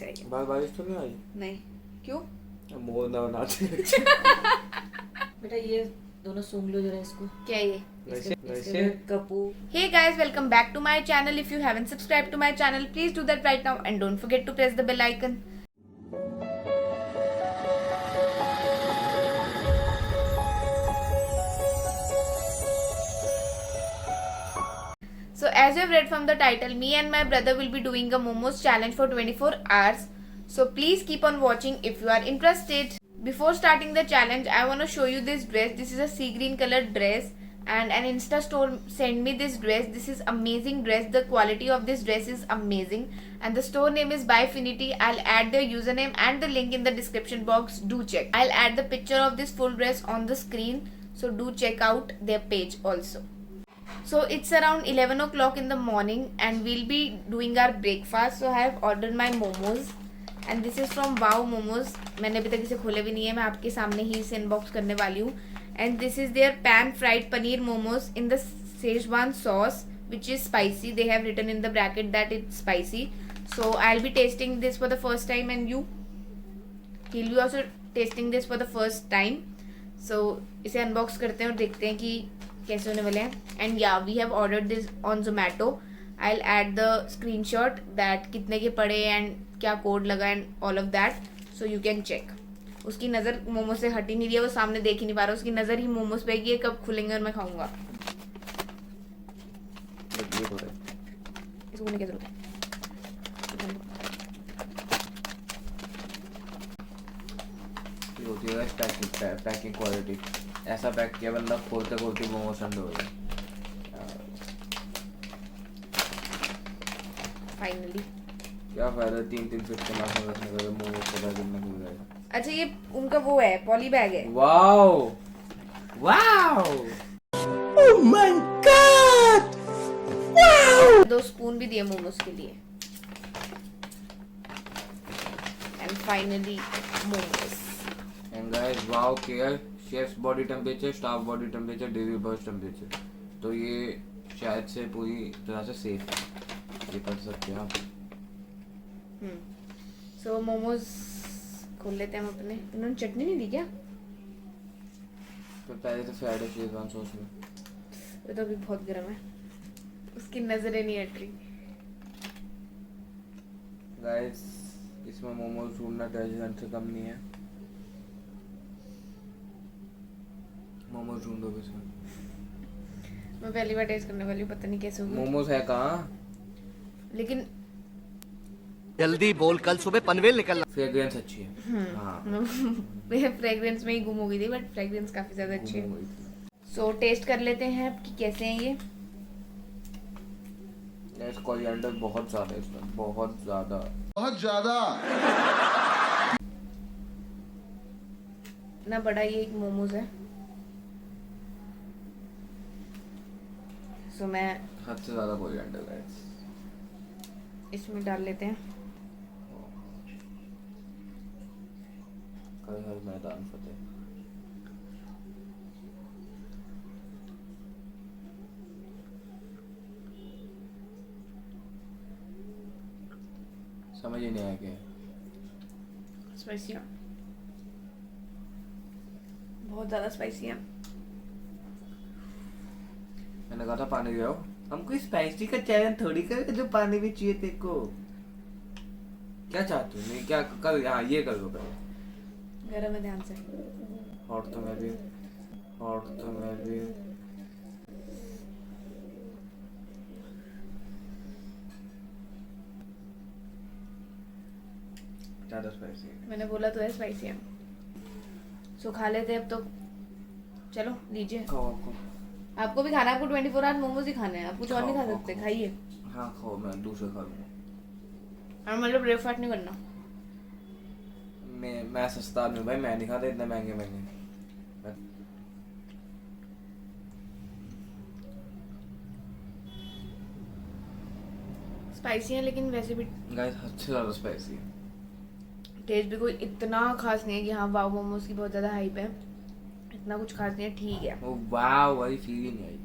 बारिश तो नहीं आई? नहीं, क्यों? मोर ना नाचे। बेटा ये दोनों सूंघ लो जरा इसको। क्या ये? वैसे Kapoor. Hey guys, welcome back to my channel. If you haven't subscribed to my channel, please do that right now and don't forget to press the bell icon. So as you have read from the title, me and my brother will be doing a momos challenge for 24 hours. So please keep on watching if you are interested. Before starting the challenge, I want to show you this dress. This is a sea green colored dress and an Insta store sent me this dress. This is amazing dress. The quality of this dress is amazing and the store name is Byfinity. I'll add their username and the link in the description box. Do check. I'll add the picture of this full dress on the screen. So do check out their page also. So it's around 11 o'clock in the morning and we'll be doing our breakfast. So I have ordered my momos and this is from Wow Momos. मैंने अभी तक इसे खोले भी नहीं है, मैं आपके सामने ही इसे अनबॉक्स करने वाली हूँ. And this is their pan fried paneer momos in the Szechuan sauce which is spicy. They have written in the bracket that it's spicy. So I'll be tasting this for the first time and he'll be also tasting this for the first time. So इसे unbox करते हैं और देखते हैं कि कैसे होने वाले हैं. एंड या we have ordered this on Zomato. I will add the screenshot that कितने के पड़े एंड क्या कोड लगा and all of that, so you can check. उसकी नज़र मोमो से हट ही नहीं रही है, वो सामने देख ही नहीं पा रहा, उसकी नज़र ही मोमोज पे है कब खुलेंगे और मैं खाऊंगा. इसको होने की जरूरत है. होती है पैकिंग क्वालिटी. ऐसा पैक किया बंदा खोलते खोलते मोमो ठंड हो गए. फाइनली क्या फायदा 3-3 फीट के नाम रखने का, मोमो पता कितना खुल जाएगा. अच्छा ये उनका वो है, पॉली बैग है. Wow wow oh my God wow. 2 spoon भी दिए मोमोज के लिए. And finally momos. And guys wow care chefs body temperature, staff body temperature, daily burst temperature. तो ये शायद से पूरी तरह से सेफ है, ये कर सकते हैं आप. सो मोमोज खोल लेते हैं हम अपने. उन्होंने चटनी नहीं दी क्या? तो पहले तो फ्राइड शेजवान सॉस में. वो तो अभी बहुत गर्म है, उसकी नजरें नहीं हट रही. गाइस इसमें मोमोज ढूंढना ट्रेजर से कम नहीं है. मोमोज ढूंढो इसमें. मैं पहली बार टेस्ट करने वाली हूँ, पता नहीं कैसे होगी. मोमोज है कहाँ? लेकिन जल्दी बोल, कल सुबह पनवेल निकलना. फ्रेग्रेंस अच्छी है. हाँ मैं फ्रेग्रेंस में ही गुम हो गई थी, बट फ्रेग्रेंस काफी ज्यादा अच्छी है. सो टेस्ट कर लेते हैं कि कैसे हैं ये. गाइस कोरिएंडर बहुत ज्यादा है इसमें, बहुत ज्यादा. ना बड़ा ये एक मोमोज है. सो मैं हद से ज्यादा कोरिएंडर गाइस. इसमें डाल लेते हैं. कल हर मैदान फतेह. समझ ही नहीं आया क्या. स्पाइसी है, बहुत ज्यादा स्पाइसी है. मैंने कहा था पानी ले आओ. हमको स्पाइसी का चैलेंज थोड़ी कर जो पानी भी चाहिए तेरे को. क्या चाहते हो? नहीं क्या कर. हाँ ये कर लो पहले. गरम है, ध्यान से. हॉट तो मैं भी. ज्यादा स्पाइसी है. मैंने बोला तो है स्पाइसी है. सो खा लेते हैं अब तो. चलो लीजिए. खाओ आपको. आपको भी खाना है? आपको 24 आवर मोमोज ही खाने हैं, आप कुछ और नहीं खा खाओ, सकते. खाओ। खाइए. हाँ खाओ, मैं दूसरा खा लूँगा. और मतलब ब्रेकफास्ट नहीं करना. मैं सस्ता आदमी भाई, मैं नहीं खाता इतने महंगे. स्पाइसी है लेकिन वैसे भी गाइस हद से ज्यादा स्पाइसी है. टेस्ट भी कोई इतना खास नहीं है कि हाँ वाव मोमोज की बहुत ज्यादा हाइप है. इतना कुछ खास नहीं है, ठीक है. वो वाव वाली फीलिंग आई.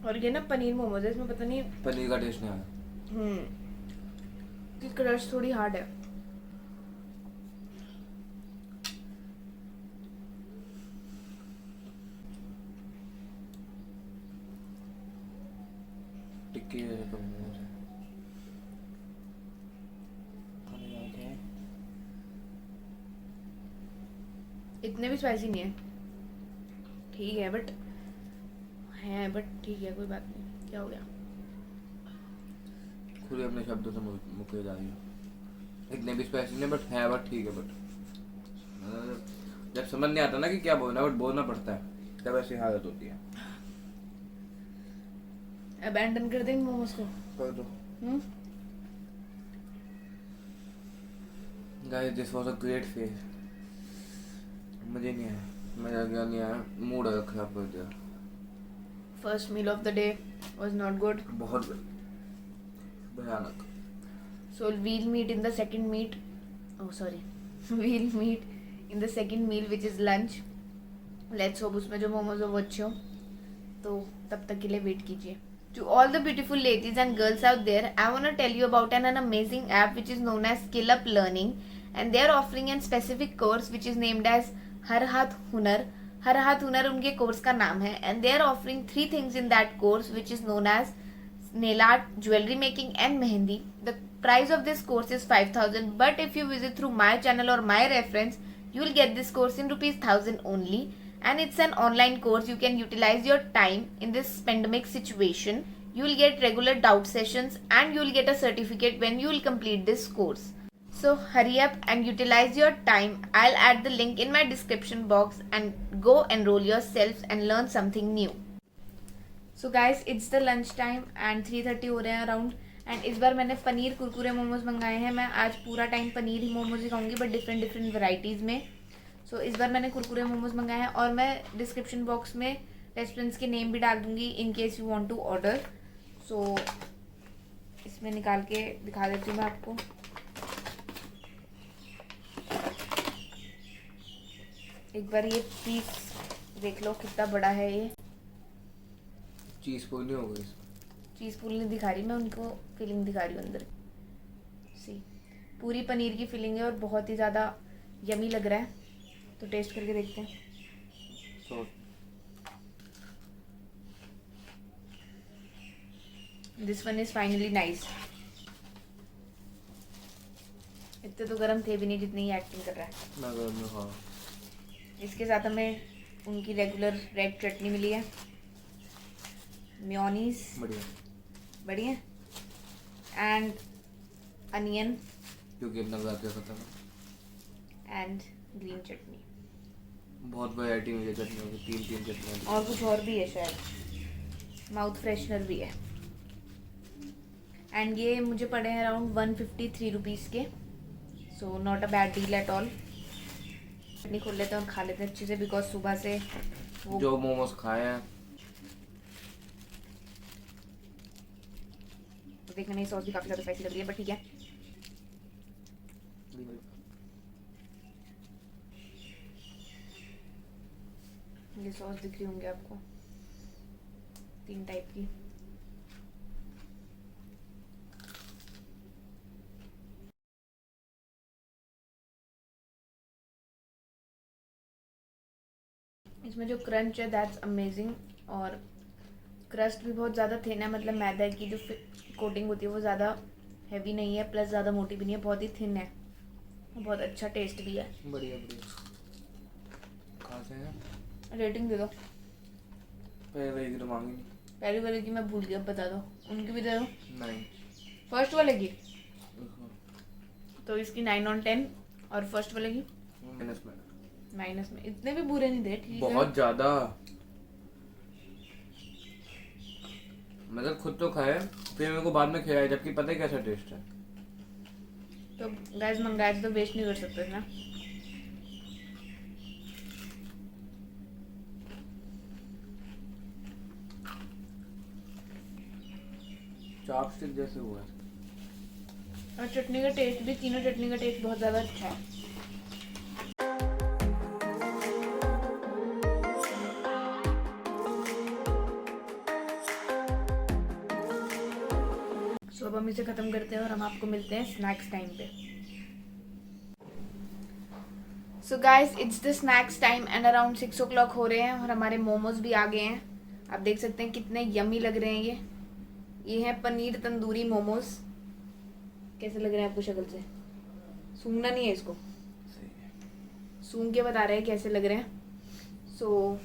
और ये ना पनीर मोमोज है, इसमें पता नहीं पनीर का टेस्ट नहीं आया। की क्रस्ट थोड़ी हार्ड है। टिक्की जैसे तो मोमोज है। खाने जाके हैं। इतने भी स्पाइसी नहीं है, ठीक है बट ठीक है, कोई बात नहीं। क्या हो गया? खुद ही अपने शब्दों से मुके जा रही है। इतने भी स्पाइसी नहीं बट है, बट ठीक है। बट जब समझ नहीं आता ना कि क्या बोलना है, बट बोलना पड़ता है, तब ऐसी हालत होती है। अबैंडन कर देंगे मोमोज को। कर दो। Guys, this was a great phase. मुझे नहीं आया, मजा गया नहीं आया, मूड खराब कर दिया। First meal of the day was not good, बहुत भयानक। so we'll meet in the second meet oh sorry we'll meet in the second meal which is lunch. let's hope उसमें जो मोमोज हो वो अच्छे हो, तो तब तक के लिए वेट कीजिए। To all the beautiful ladies and girls out there, I want to tell you about an amazing app which is known as Skill Up Learning, and they are offering a specific course which is named as हर हाथ हुनर। हर हाथ हुनर उनके course का नाम है, and they are offering 3 things in that course which is known as nail art, jewelry making and mehendi. The price of this course is 5,000, but if you visit through my channel or my reference, you will get this course in rupees 1,000 only, and it's an online course. You can utilize your time in this pandemic situation. You will get regular doubt sessions and you will get a certificate when you will complete this course. So hurry up and utilize your time. I'll add the link in my description box and go enroll yourselves and learn something new. So guys, it's the lunch time and 3:30 हो रहे हैं around, and इस बार मैंने पनीर कुरकुरे मोमोज मंगाए हैं। मैं आज पूरा टाइम पनीर ही मोमोज ही खाऊंगी, बट डिफरेंट वैराइटीज़ में। सो इस बार मैंने कुरकुरे मोमोज मंगाए हैं, और मैं डिस्क्रिप्शन बॉक्स में रेस्टोरेंट्स के नेम भी डाल दूंगी in case you want to order. So इसमें निकाल के दिखा देती हूँ मैं आपको। एक बार ये पीस देख लो कितना बड़ा है ये। चीज पूरी नहीं हो गई। चीज़ पूरी नहीं दिखा रही मैं, उनको फीलिंग दिखा रही हूँ अंदर सी। पूरी पनीर की फीलिंग है और बहुत ही ज़्यादा यमी लग रहा है, तो टेस्ट करके देखते हैं। So, this one is finally nice. इतने तो गर्म थे भी नहीं जितनी ही एक्टिंग कर रहा है। मैं घर में खा। इसके साथ हमें उनकी रेगुलर रेड चटनी मिली है, मेयोनीज बढ़िया, एंड अनियन क्योंकि अपना गाते खत्म है। एंड ग्रीन चटनी। बहुत वैरायटी मिली चटनियों की, 3 चटनियाँ। और कुछ और भी है शायद, माउथ फ्रेशनर भी है। एंड ये मुझे पड़े हैं अराउंड 153 रुपीज़ के। So not a bad deal at all. चटनी खोल लेते हैं और खा लेते हैं अच्छे से, बिकॉज सुबह से वो जो मोमोज खाए हैं देखने में सॉस भी काफ़ी ज़्यादा स्पाइसी लग रही है, बट ठीक है। ये सॉस दिख रही होंगी आपको, 3 टाइप की। इसमें जो क्रंच है दैट्स अमेजिंग, और क्रस्ट भी बहुत ज़्यादा थिन है, मतलब मैदा की जो कोटिंग होती है वो ज़्यादा हैवी नहीं है, प्लस ज़्यादा मोटी भी नहीं है, बहुत ही थिन है। बहुत अच्छा टेस्ट भी है। बढ़िया खाते हैं। रेटिंग दे दो। पहले वाली की तो मांगी नहीं। पहली वाले की मैं भूल गया, बता दो। उनकी भी दे दो। नहीं। फर्स्ट वाले की तो इसकी 9/10, और फर्स्ट वाले की माइनस में। इतने भी बुरे नहीं दे, ठीक है। बहुत ज्यादा, मतलब खुद तो खाए फिर मेरे को बाद में खिलाया, जबकि पता है कैसा टेस्ट है। तो गैस मंगाए तो वेस्ट नहीं कर सकते ना। चॉपस्टिक जैसे हुआ है। और चटनी का टेस्ट भी, तीनों चटनी का टेस्ट बहुत ज़्यादा अच्छा है। सो अब हम इसे ख़त्म करते हैं और हम आपको मिलते हैं स्नैक्स टाइम पे। So guys it's the snacks time and around 6 o'clock हो रहे हैं और हमारे मोमोज भी आ गए हैं। आप देख सकते हैं कितने यमी लग रहे हैं ये हैं पनीर तंदूरी मोमोज। कैसे लग रहे हैं आपको शक्ल से? सूंघना नहीं है इसको, सूंघ के बता रहे हैं कैसे लग रहे हैं। सो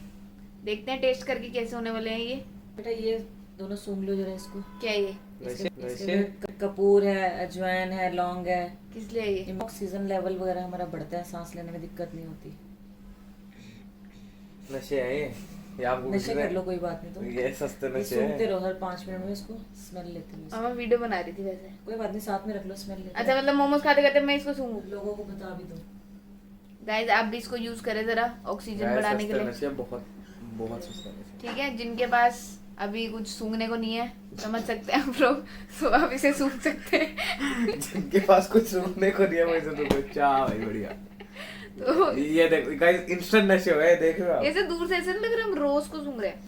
देखते हैं टेस्ट करके कैसे होने वाले हैं ये। बेटा ये दोनों सूंघ लो जरा इसको। क्या है ये? इसमें कपूर है, अजवाइन है, लौंग है। किस लिए है ये? ऑक्सीजन लेवल वगैरह हमारा बढ़ता है, सांस लेने में दिक्कत नहीं होती। नशे है ये आपको नशे कर लो, कोई बात नहीं। तो ये सस्ते ये नशे सूंघते है। रहो, हर 5 मिनट में इसको स्मेल लेते रहो। मैं वीडियो बना रही थी वैसे। कोई बात नहीं, साथ में रख लो, स्मेल लेते अच्छा मतलब मोमोज खाते खाते मैं इसको सूंघूं? लोगों को बता भी दो। गाइस आप भी इसको यूज करें जरा ऑक्सीजन गाइस, बढ़ाने के सस्ते लिए। नशे बहुत बहुत सस्ते नशे। ठीक है, जिनके पास अभी कुछ सूंघने को नहीं है समझ सकते हैं आप लोग, तो आप इसे सूंघ सकते हैं। जिनके पास कुछ सूंघने को नहीं है वैसे तो कुछ चाह भाई बढ़िया। तो ये देखो गाइस इंस्टेंट नशे हो गए, देख रहे हो आप? ऐसे दूर से ऐसे नहीं लग रहा हम रोज को सूंघ रहे हैं।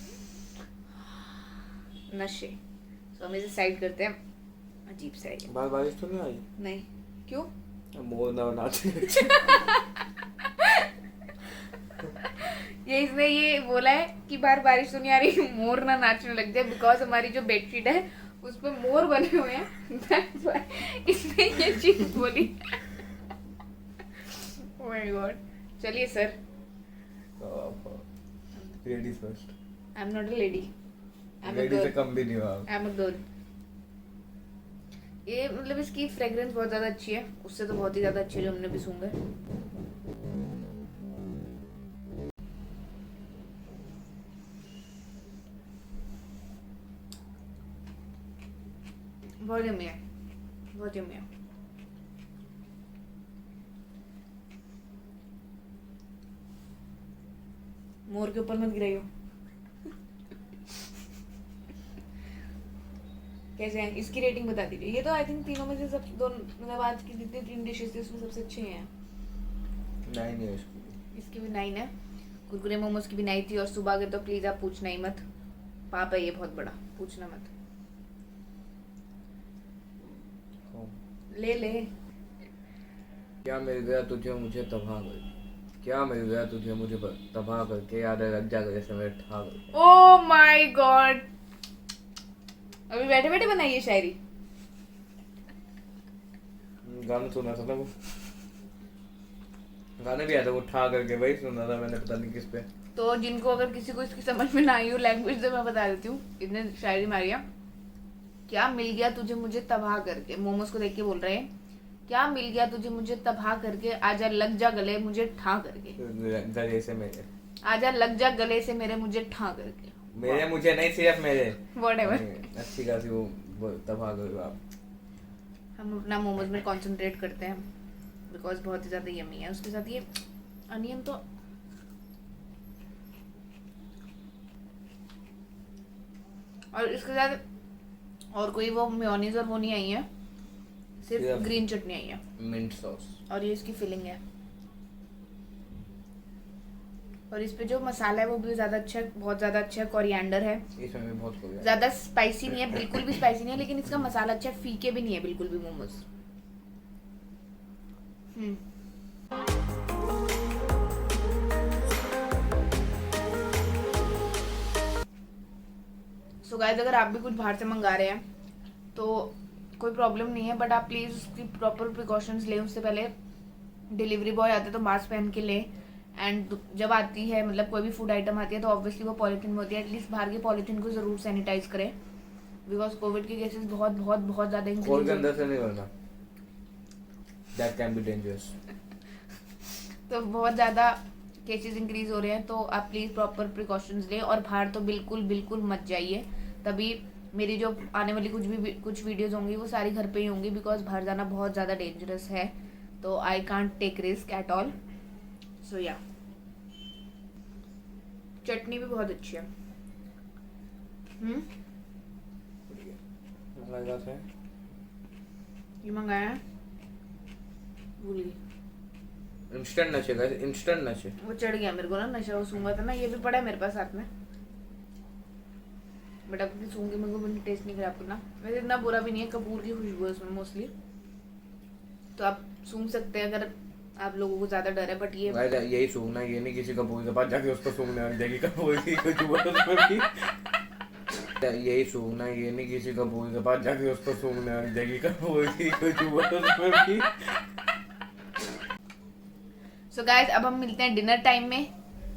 नशे। तो हम इसे साइड करते हैं। अजीब सा है ये। बारिश तो नहीं आई? नहीं, क्यों? मोर ना नाचने। ये इसने ये बोला है कि बाहर बारिश तो नहीं आ रही, मोर ना नाचने लग जाए, बिकॉज हमारी जो बेडशीट है उस पर मोर बने हुए हैं। That's why इसने ये चीज बोली। Oh my God. चलिए sir. Ladies first. I am not a lady, I am a ladies से गर्ल। कम भी नहीं हो आप। I am a girl. ये मतलब इसकी फ्रेग्रेंस बहुत ज्यादा अच्छी है, उससे तो बहुत ही ज्यादा अच्छी है जो हमने भी सूंघा है। बहुत यम्मी है, बहुत यम्मी है। मोर के ऊपर मत गिराइयो। कैसे हैं? इसकी रेटिंग बता दीजिए। ये तो आई थिंक तीनों में से सब दोनों मतलब आज की जितनी 3 डिशेस थी उसमें सबसे अच्छे हैं। 9 है इसकी। इसकी भी 9 है। कुरकुरे मोमोज की भी 9 थी। और सुबह के तो प्लीज आप पूछना ही मत, पाप है ये बहुत बड़ा, पूछना मत। ले ले। क्या मिल गया तुझे मुझे तबाह कर, क्या मिल गया तुझे मुझे तबाह करके, याद है लग जाकर जैसे मेरे ठा गए। ओ माय गॉड, अभी बैठे बैठे बनाई ये शायरी। गाना सुना था ना वो, गाने भी आया था वो ठा करके, वही सुना था मैंने, पता नहीं किस पे। तो जिनको अगर किसी को इसकी समझ में ना आई हो लैंग्वेज, तो मैं बता देती हूँ। इतने शायरी मारिया। क्या मिल गया तुझे मुझे तबाह करके, मोमोज को देख के बोल रहे हैं क्या मिल गया तुझे मुझे तबाह करके, आजा लग जा गले मुझे ठा करके, गले से मेरे, आजा लग जा गले से मेरे मुझे ठा करके। मेरे मुझे नहीं सिर्फ मेरे। Whatever. अच्छी खासी वो तबाह करो आप। हम अपना मोमोज में कंसंट्रेट करते हैं बिकॉज बहुत ही ज़्यादा यमी है। उसके साथ ये अनियन तो और इसके साथ और कोई वो मेयोनीज और वो नहीं आई है, सिर्फ ग्रीन चटनी आई है, मिंट सॉस। और ये इसकी फिलिंग है। और इस पे जो मसाला है वो भी ज़्यादा अच्छा है, बहुत ज़्यादा अच्छा है। कोरिएंडर है, इसमें भी बहुत हो गया। ज़्यादा स्पाइसी नहीं है, बिल्कुल भी स्पाइसी नहीं है, लेकिन इसका मसाला अच्छा है, फीके भी नहीं है बिल्कुल भी मोमोज। सो गाइस अगर आप भी कुछ बाहर से मंगा रहे हैं तो कोई प्रॉब्लम नहीं है, बट आप प्लीज़ उसकी प्रॉपर प्रिकॉशंस लें। उससे पहले डिलीवरी बॉय आते तो मास्क पहन के लें। एंड जब आती है मतलब कोई भी फूड आइटम आती है तो ऑब्वियसली वो पॉलीथीन में होती है, एटलीस्ट बाहर की पॉलीथीन को ज़रूर सैनिटाइज करें, बिकॉज कोविड के केसेस बहुत बहुत बहुत ज़्यादा खोल के इंक्रीज। अंदर से नहीं करना, दैट कैन बी डेंजरस। तो बहुत ज़्यादा केसेस इंक्रीज हो रहे हैं, तो आप प्लीज़ प्रॉपर प्रिकॉशंस लें और बाहर तो बिल्कुल बिल्कुल मत जाइए। तभी मेरी जो आने वाली कुछ वीडियोस होंगी वो सारी घर पे ही होंगी, बिकॉज बाहर जाना बहुत ज़्यादा डेंजरस है, तो I can't take risk at all. So या चटनी भी बहुत अच्छी है। ये मंगाया है, भूल गई। इंस्टेंट नशे गाइस, इंस्टेंट नशे। वो चढ़ गया मेरे को ना नशा, वो सूंघा था ना, ये भी पड़ा है मेरे पास साथ में, बट अब सूंगी मेरे को मैंने टेस्ट नहीं खराब करना। वैसे इतना बुरा भी नहीं है, कपूर की खुशबू है उसमें मोस्टली, तो आप सूंघ सकते हैं अगर आप लोगों को ज्यादा डर है। बट ये भाई यही सूंघना, ये नहीं किसी कपूर के पास जाके उसको सूंघने लग जाएगी कपूर की खुशबू उसमें भी। यही सूंघना, ये नहीं किसी कपूर के पास जाके उसको सूंघने लग जाएगी कपूर की खुशबू उसमें भी। सो गाइस अब हम मिलते हैं डिनर टाइम में।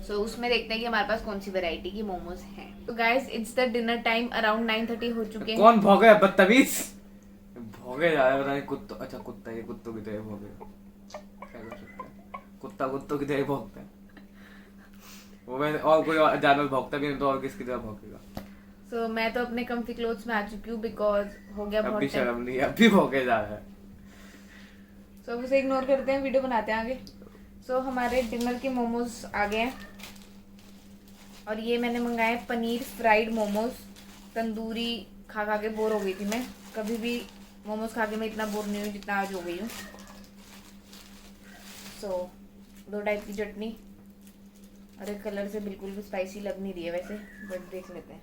सो उसमें देखते हैं कि हमारे पास कौन सी वैरायटी की मोमोज हैं। तो guys it's the dinner time, around 9:30 हो चुके हैं। कौन भौंके बदतमीज, भौंके जा रहा है, पता नहीं कुत्ता, अच्छा कुत्ता, ये कुत्तों की तरह भौंके, क्या कर सकते हैं, कुत्ता कुत्तों की तरह भौंकता है वो। मैं और कोई जानवर भौंकता भी नहीं तो और किसकी तरह भौंकेगा। सो मैं तो अपने कम्फी क्लोथ्स में आ चुकी हूँ बिकॉज हो गया अब बहुत भी टाइम। शर्म नहीं है, अब भी भौंके जा रहा है। सो अब उसे इग्नोर करते हैं, वीडियो बनाते हैं आगे। सो हमारे डिनर के मोमोज आ गए हैं और ये मैंने मंगाए पनीर फ्राइड मोमोज। तंदूरी खा खा के बोर हो गई थी मैं, कभी भी मोमोज खा के मैं इतना बोर नहीं हुई जितना आज हो गई हूँ। सो 2 टाइप की चटनी, और एक कलर से बिल्कुल भी स्पाइसी लग नहीं रही है वैसे, बट देख लेते हैं।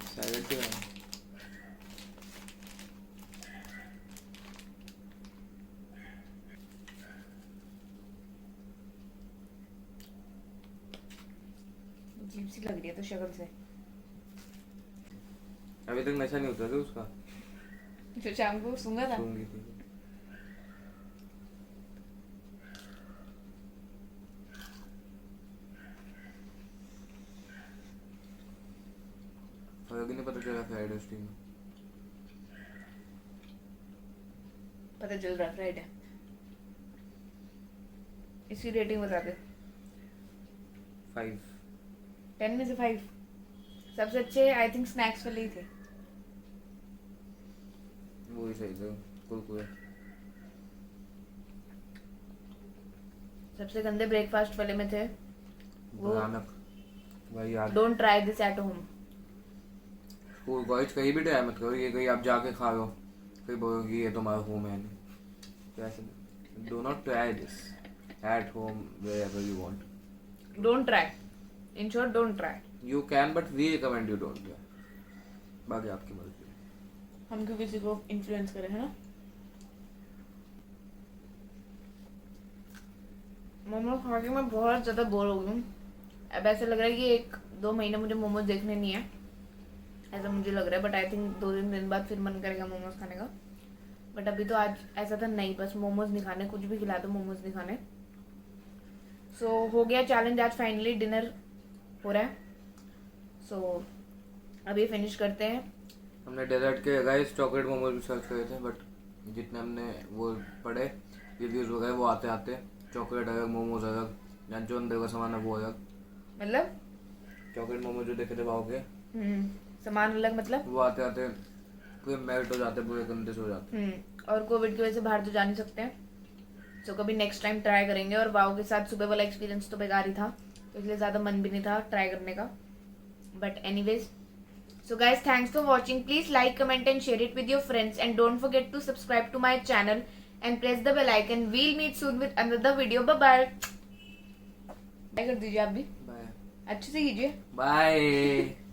सैलेड भी है। अजीब सी लग रही है तो शक्ल से। अभी तक नशा नहीं उतरा था उसका, जो शाम को सूंघा था। सूंघी थी। फर्क ही नहीं पता चला फ्राइड स्टीम में। पता चल रहा फ्राइड है। इसकी रेटिंग बता दे। 5। 10 में से 5। सबसे अच्छे आई थिंक स्नैक्स वाले ही थे। वो ही सही थे, कुरकुरे। सबसे गंदे ब्रेकफास्ट वाले में थे वो भयानक भाई यार। Don't try this at home. School college कहीं भी ट्राई मत करो, ये कहीं आप जाके खा लो फिर बोलोगे ये तुम्हारा होम है नहीं, तो ऐसे do not try this at home wherever you want. Don't try, in short don't try. You can but we recommend you don't. बाकी आपकी मर्जी। हम क्यों किसी को इन्फ्लुएंस करें, है ना। मोमोज खा के मैं बहुत ज़्यादा बोर हो गई हूँ। अब ऐसा लग रहा है कि 1-2 महीने मुझे मोमोज देखने नहीं है, ऐसा मुझे लग रहा है। बट आई थिंक 2-3 दिन बाद फिर मन करेगा मोमोज खाने का। बट अभी तो आज ऐसा था नहीं, बस मोमोज नहीं खाने, कुछ भी खिला दो मोमोज नहीं खाने। सो हो गया चैलेंज, आज फाइनली डिनर हो रहा है। सो अभी फिनिश करते हैं। हमने डेजर्ट के गाइस चॉकलेट मोमोज भी सर्च करे थे, बट जितने हमने वो पढ़े रिव्यूज वगैरह वो आते आते चॉकलेट अलग मोमोज अलग, या जो अंदर का सामान है वो अलग। मतलब चॉकलेट मोमोज जो देखे थे भाव के सामान अलग, मतलब वो आते आते पूरे मेल्ट हो जाते, पूरे गंदे से हो जाते। और कोविड की वजह से बाहर तो जा नहीं सकते हैं। सो कभी नेक्स्ट टाइम ट्राई करेंगे। और वाओ के साथ सुबह वाला एक्सपीरियंस तो बेकार ही था, तो इसलिए ज़्यादा मन भी नहीं था ट्राई करने का। But anyways, so guys, thanks for watching. Please like, comment and share it with your friends, and don't forget to subscribe to my channel and press the bell icon. We'll meet soon with another video. Bye bye. Bye कर दीजिए आप भी, bye अच्छे से कीजिए। Bye.